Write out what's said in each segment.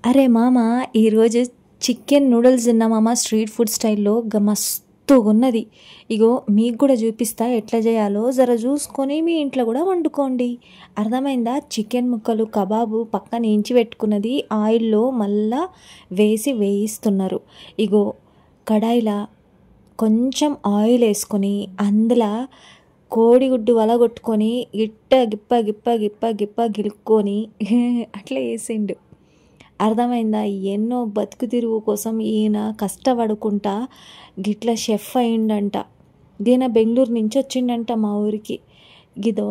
అరే మామ, ఈరోజు చికెన్ నూడిల్స్ తిన్నా మామ, స్ట్రీట్ ఫుడ్ స్టైల్లో మస్తుగున్నది. ఇగో మీకు కూడా చూపిస్తా ఎట్లా చేయాలో, జర చూసుకొని మీ ఇంట్లో కూడా వండుకోండి. అర్థమైందా? చికెన్ ముక్కలు కబాబు పక్కన ఎంచి పెట్టుకున్నది ఆయిల్లో మళ్ళా వేయిస్తున్నారు. ఇగో కడాయిలా కొంచెం ఆయిల్ వేసుకొని అందులో కోడిగుడ్డు వలగొట్టుకొని గిట్ట గిప్ప గిప్ప గిప్ప గిప్ప గిలుక్కొని అట్లా వేసిండు. అర్థమైందా? ఎన్నో బతుకు తిరుగు కోసం ఈయన కష్టపడుకుంటా గిట్ల షెఫ్ అయిండంట. ఈయన బెంగళూరు నుంచి వచ్చిండంట మా ఊరికి. గిదో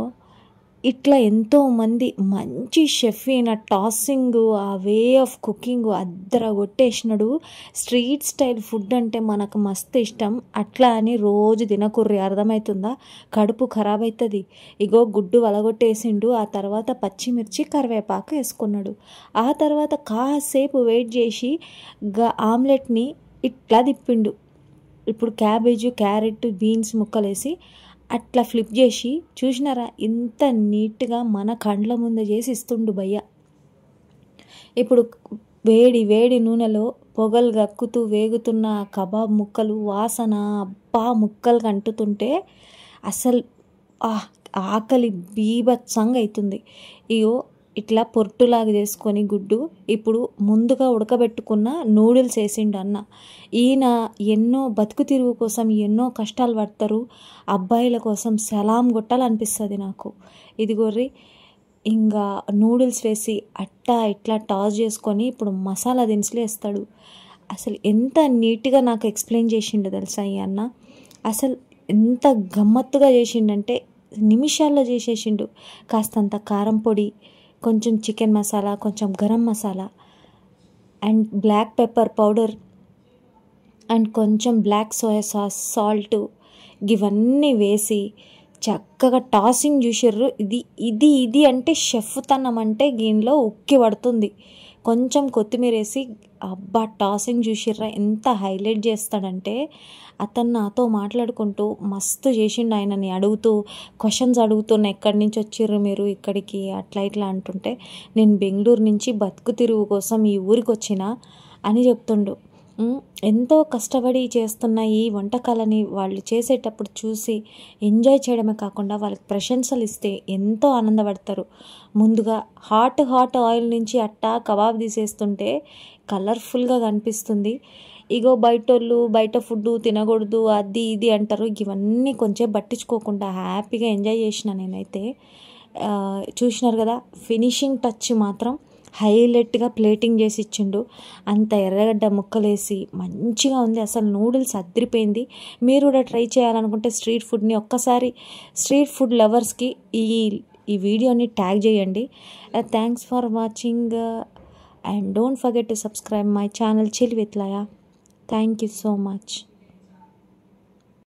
ఇట్లా ఎంతోమంది మంచి షెఫ్ ఈయన. టాసింగ్, ఆ వే ఆఫ్ కుకింగ్ అద్దర కొట్టేసినాడు. స్ట్రీట్ స్టైల్ ఫుడ్ అంటే మనకు మస్తు ఇష్టం. అట్లా అని రోజు తినకుర్రి, అర్థమవుతుందా? కడుపు ఖరాబ్ అవుతుంది. ఇగో గుడ్డు వలగొట్టేసిండు. ఆ తర్వాత పచ్చిమిర్చి కరివేపాకు వేసుకున్నాడు. ఆ తర్వాత కాసేపు వెయిట్ చేసి ఆమ్లెట్ని ఇట్లా తిప్పిండు. ఇప్పుడు క్యాబేజీ, క్యారెట్, బీన్స్ ముక్కలేసి అట్లా ఫ్లిప్ చేసి చూసినారా? ఇంత నీట్గా మన కండ్ల ముందు చేసి ఇస్తుండు భయ్య. ఇప్పుడు వేడి వేడి నూనెలో పొగలు గక్కుతూ వేగుతున్న కబాబ్ ముక్కలు వాసన అబ్బా ముక్కలు కంటుతుంటే అసలు ఆకలి బీభత్సంగా అవుతుంది. ఇగో ఇట్లా పొట్టులాగా చేసుకొని గుడ్డు ఇప్పుడు ముందుగా ఉడకబెట్టుకున్న నూడిల్స్ వేసిండు అన్న. ఈయన ఎన్నో బతుకు తిరుగు కోసం ఎన్నో కష్టాలు పడతారు. అబ్బాయిల కోసం సలాం కొట్టాలనిపిస్తుంది నాకు. ఇదిగోర్రి ఇంకా నూడిల్స్ వేసి అట్టా ఇట్లా టాస్ చేసుకొని ఇప్పుడు మసాలా దినుసులు వేస్తాడు. అసలు ఎంత నీట్గా నాకు ఎక్స్ప్లెయిన్ చేసిండు తెలుసా ఈ అన్న. అసలు ఎంత గమ్మత్తుగా చేసిండంటే నిమిషాల్లో చేసేసిండు. కాస్తంత కారం పొడి, కొంచెం చికెన్ మసాలా, కొంచెం garam masala and black pepper powder and కొంచెం బ్లాక్ సోయా సాస్, సాల్ట్ ఇవన్నీ వేసి చక్కగా టాసింగ్ చూసిర్రు. ఇది అంటే షెఫ్ తనం అంటే దీనిలో ఉక్కి పడుతుంది. కొంచెం కొత్తిమీర వేసి అబ్బా టాసింగ్ చూసిర్రా ఎంత హైలైట్ చేస్తాడంటే. అతను నాతో మాట్లాడుకుంటూ మస్తు చేసిండు. ఆయనని అడుగుతూ క్వశ్చన్స్ అడుగుతున్నా, ఎక్కడి నుంచి వచ్చిర్రు మీరు ఇక్కడికి అట్లా ఇట్లా అంటుంటే, నేను బెంగళూరు నుంచి బతుకు తిరుగు కోసం ఈ ఊరికి వచ్చిన అని చెప్తుండు. ఎంతో కష్టపడి చేస్తున్న ఈ వంటకాలని వాళ్ళు చేసేటప్పుడు చూసి ఎంజాయ్ చేయడమే కాకుండా వాళ్ళకి ప్రశంసలు ఇస్తే ఎంతో ఆనందపడతారు. ముందుగా హాట్ ఆయిల్ నుంచి అట్టా కబాబ్ తీసేస్తుంటే కలర్ఫుల్గా కనిపిస్తుంది. ఇగో బయట ఫుడ్ తినకూడదు అది ఇది అంటారు. ఇవన్నీ కొంచెం పట్టించుకోకుండా హ్యాపీగా ఎంజాయ్ చేసిన నేనైతే. చూసినారు కదా, ఫినిషింగ్ టచ్ మాత్రం హైలైట్గా ప్లేటింగ్ చేసి ఇచ్చిండు. అంత ఎర్రగడ్డ ముక్కలేసి మంచిగా ఉంది. అసలు నూడిల్స్ అదిరిపోయింది. మీరు కూడా ట్రై చేయాలనుకుంటే స్ట్రీట్ ఫుడ్ని ఒక్కసారి స్ట్రీట్ ఫుడ్ లవర్స్కి ఈ వీడియోని ట్యాగ్ చేయండి. Thanks for watching and don't forget to subscribe my channel Chill with Laya. Thank you so much.